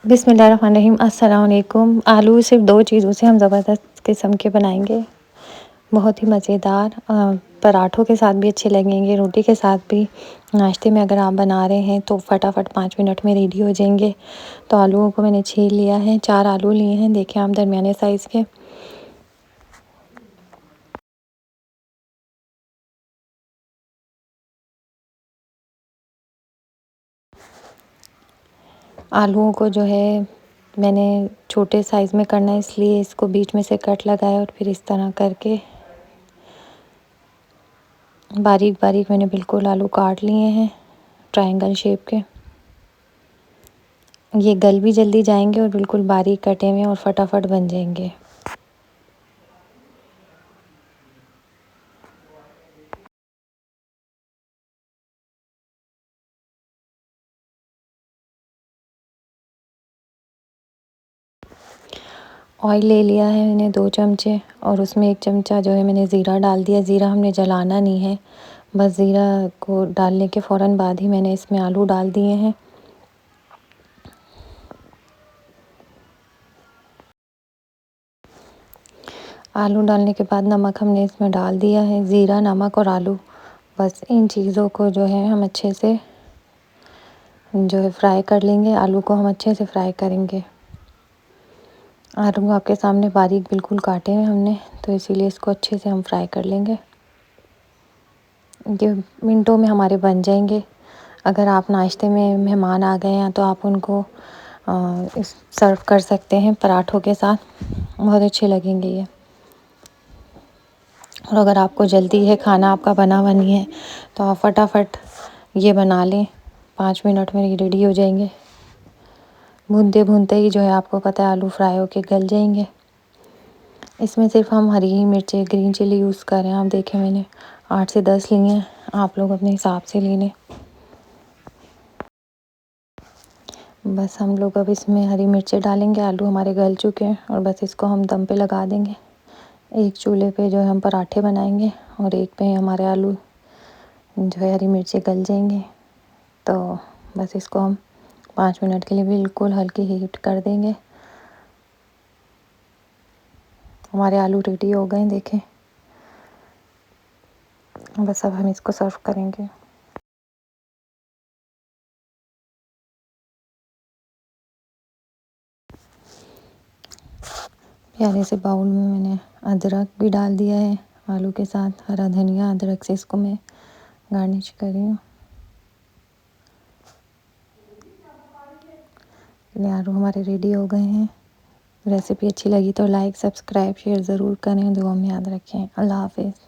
बिस्मिल्लाहिर्रहमानिर्रहीम। अस्सलाम वालेकुम। आलू सिर्फ 2 चीज़ों से हम ज़बरदस्त किस्म के बनाएंगे, बहुत ही मज़ेदार। पराठों के साथ भी अच्छे लगेंगे, रोटी के साथ भी। नाश्ते में अगर आप बना रहे हैं तो फटाफट 5 मिनट में रेडी हो जाएंगे। तो आलूओं को मैंने छील लिया है, 4 आलू लिए हैं, देखिए आप, दरमियाने साइज़ के। आलूओं को जो है मैंने छोटे साइज़ में करना है, इसलिए इसको बीच में से कट लगाया और फिर इस तरह करके बारीक बारीक मैंने बिल्कुल आलू काट लिए हैं, ट्रायंगल शेप के। ये गल भी जल्दी जाएंगे और बिल्कुल बारीक कटे हुए और फटाफट बन जाएंगे। ऑयल ले लिया है मैंने 2 चमचे, और उसमें 1 चमचा जो है मैंने ज़ीरा डाल दिया। ज़ीरा हमने जलाना नहीं है, बस ज़ीरा को डालने के फ़ौरन बाद ही मैंने इसमें आलू डाल दिए हैं। आलू डालने के बाद नमक हमने इसमें डाल दिया है। ज़ीरा, नमक और आलू, बस इन चीज़ों को जो है हम अच्छे से जो है फ्राई कर लेंगे। आलू को हम अच्छे से फ्राई करेंगे। आलू आपके सामने बारीक बिल्कुल काटे हैं हमने, तो इसीलिए इसको अच्छे से हम फ्राई कर लेंगे। ये मिनटों में हमारे बन जाएंगे। अगर आप नाश्ते में मेहमान आ गए हैं तो आप उनको इस सर्व कर सकते हैं पराठों के साथ, बहुत अच्छे लगेंगे ये। और अगर आपको जल्दी है, खाना आपका बना हुआ नहीं है, तो आप फटाफट ये बना लें, 5 मिनट में ये रेडी हो जाएंगे। भूनते भूनते ही जो है आपको पता है आलू फ्राई होके गल जाएंगे। इसमें सिर्फ हम हरी मिर्चें, ग्रीन चिली यूज़ कर रहे हैं। आप देखें, मैंने 8 से 10 ली हैं, आप लोग अपने हिसाब से ले लें। बस हम लोग अब इसमें हरी मिर्चें डालेंगे। आलू हमारे गल चुके हैं और बस इसको हम दम पे लगा देंगे। एक चूल्हे पे जो है हम पराठे बनाएंगे और एक पे हमारे आलू जो है हरी मिर्चें गल जाएंगे। तो बस इसको हम 5 मिनट के लिए बिल्कुल हल्की हीट कर देंगे। हमारे आलू रेडी हो गए, देखें। बस अब हम इसको सर्व करेंगे। प्यारे से बाउल में मैंने अदरक भी डाल दिया है आलू के साथ, हरा धनिया, अदरक से इसको मैं गार्निश कर रही हूँ। आलू हमारे रेडी हो गए हैं। रेसिपी अच्छी लगी तो लाइक, सब्सक्राइब, शेयर ज़रूर करें। दुआ में याद रखें। अल्लाह हाफ़िज़।